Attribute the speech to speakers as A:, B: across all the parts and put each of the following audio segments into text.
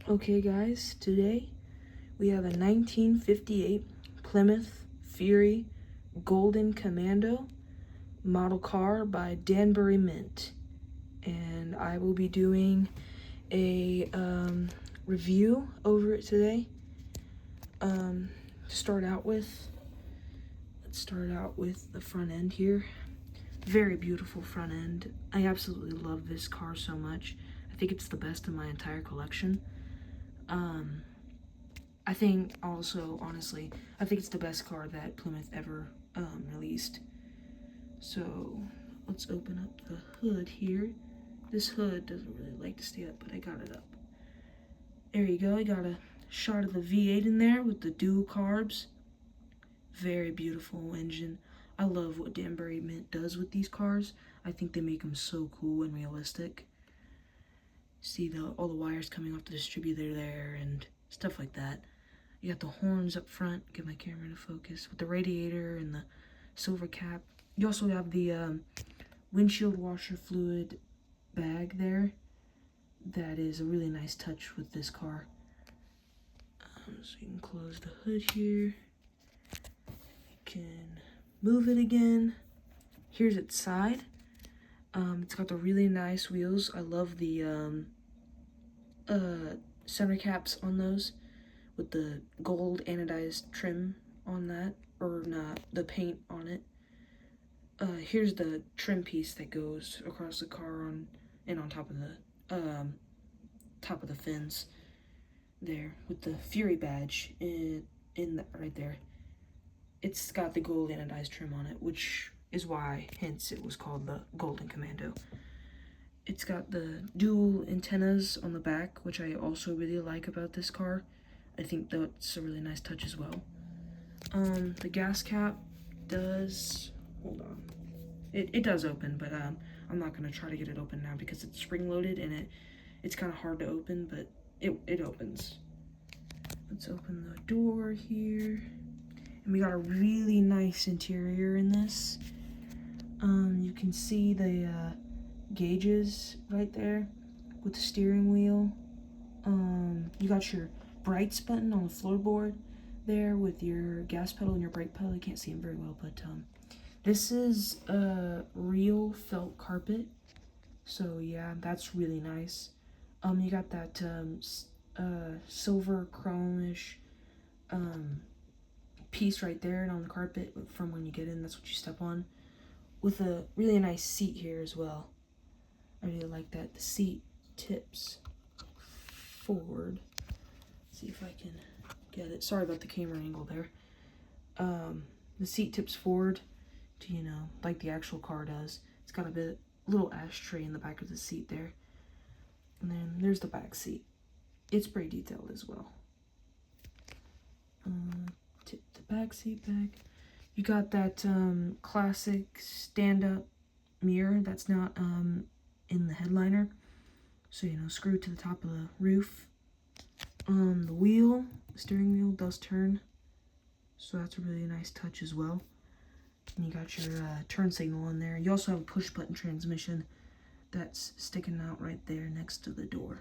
A: Okay guys, today we have a 1958 Plymouth Fury Golden Commando model car by Danbury Mint, and I will be doing a review over it today. To start out with, let's start out with the front end here. Very beautiful front end. I absolutely love this car so much. I think it's the best in my entire collection. I think also, honestly, I think it's the best car that Plymouth ever released. So let's open up the hood here. This hood doesn't really like to stay up, but I got it up. There you go. I got a shot of the V8 in there with the dual carbs. Very beautiful engine. I love what Danbury Mint does with these cars. I think they make them so cool and realistic. See all the wires coming off the distributor there and stuff like that. You got the horns up front, get my camera to focus, with the radiator and the silver cap. You also have the windshield washer fluid bag there. That is a really nice touch with this car. So you can close the hood here. You can move it again. Here's its side. It's got the really nice wheels. I love the center caps on those, with the gold anodized trim on that, or not, the paint on it. Here's the trim piece that goes across the car on top of the fins there, with the Fury badge right there. It's got the gold anodized trim on it, which is why, hence, it was called the Golden Commando. It's got the dual antennas on the back, which I also really like about this car. I think that's a really nice touch as well. The gas cap does, hold on, it does open, but I'm not going to try to get it open now because it's spring-loaded and it's kind of hard to open, but it opens. Let's open the door here. And we got a really nice interior in this. You can see the gauges right there with the steering wheel. You got your brights button on the floorboard there with your gas pedal and your brake pedal. You can't see them very well, but this is a real felt carpet, so yeah, that's really nice. You got that silver chrome-ish piece right there and on the carpet from when you get in. That's what you step on, with a really nice seat here as well. I really like that. The seat tips forward. Let's see if I can get it. Sorry about the camera angle there. The seat tips forward to, like the actual car does. It's got a little ashtray in the back of the seat there. And then there's the back seat. It's pretty detailed as well. Tip the back seat back. You got that classic stand-up mirror that's not in the headliner. So, screwed to the top of the roof. The steering wheel does turn. So that's a really nice touch as well. And you got your turn signal in there. You also have a push button transmission that's sticking out right there next to the door.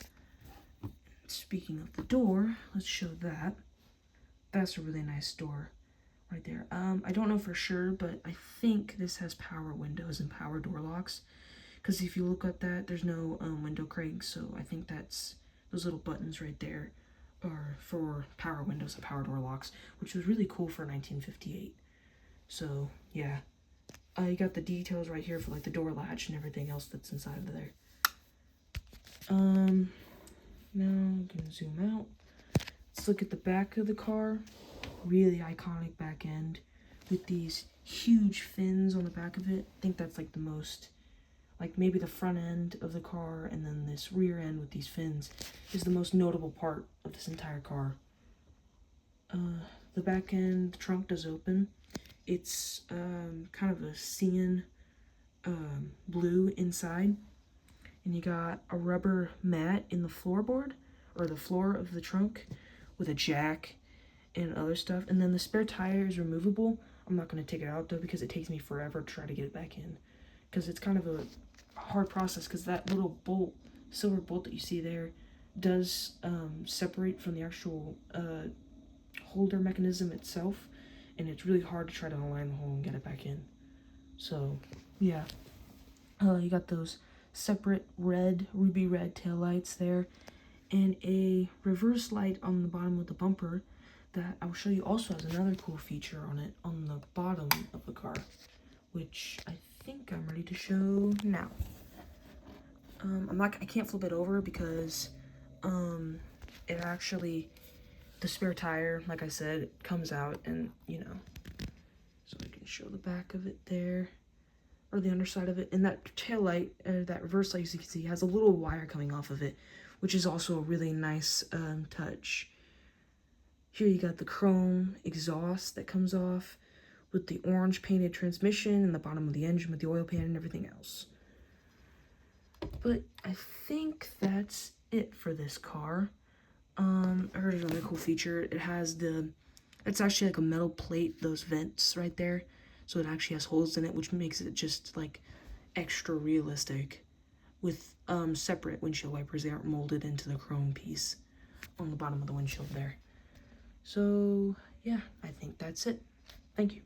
A: Speaking of the door, let's show that. That's a really nice door right there. I don't know for sure, but I think this has power windows and power door locks. Because if you look at that, there's no window cranks, so I think that's those little buttons right there are for power windows and power door locks, which was really cool for 1958. So, yeah. You got the details right here for, like, the door latch and everything else that's inside of there. Now I'm going to zoom out. Let's look at the back of the car. Really iconic back end with these huge fins on the back of it. I think that's, like, the most, like, maybe the front end of the car and then this rear end with these fins is the most notable part of this entire car. The back end, the trunk does open. It's kind of a cyan blue inside. And you got a rubber mat in the floorboard, or the floor of the trunk, with a jack and other stuff. And then the spare tire is removable. I'm not going to take it out, though, because it takes me forever to try to get it back in. Because it's kind of a hard process, because that little bolt, silver bolt that you see there, does separate from the actual holder mechanism itself, and it's really hard to try to align the hole and get it back in. So yeah, you got those separate ruby red tail lights there, and a reverse light on the bottom of the bumper that I will show you also has another cool feature on it on the bottom of the car, which I think I'm ready to show now. I can't flip it over because it actually, the spare tire, like I said, comes out, and so I can show the back of it there, or the underside of it. And that tail light, that reverse light, as you can see, has a little wire coming off of it, which is also a really nice touch. Here you got the chrome exhaust that comes off with the orange painted transmission and the bottom of the engine with the oil pan and everything else. But I think that's it for this car. I heard another cool feature. It has it's actually like a metal plate, those vents right there. So it actually has holes in it, which makes it just like extra realistic. With separate windshield wipers, they aren't molded into the chrome piece on the bottom of the windshield there. So yeah, I think that's it. Thank you.